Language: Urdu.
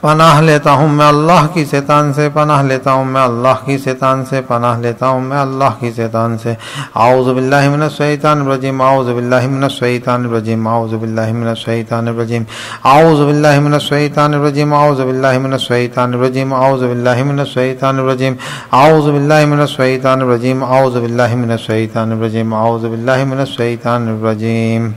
پناہ لیتا ہوں میں اللہ کی شیطان سے، پناہ لیتا ہوں میں اللہ کی شیطان سے، پناہ لیتا ہوں میں اللہ کی شیطان سے۔ اعوذ باللہ من الشیطان الرجیم، اعوذ باللہ من الشیطان الرجیم، اعوذ باللہ من الشیطان الرجیم، اعوذ باللہ من الشیطان الرجیم، اعوذ باللہ من الشیطان الرجیم، اعوذ باللہ من الشیطان الرجیم، اعوذ باللہ من الشیطان الرجیم، اعوذ باللہ من الشیطان الرجیم، اعوذ باللہ من الشیطان الرجیم۔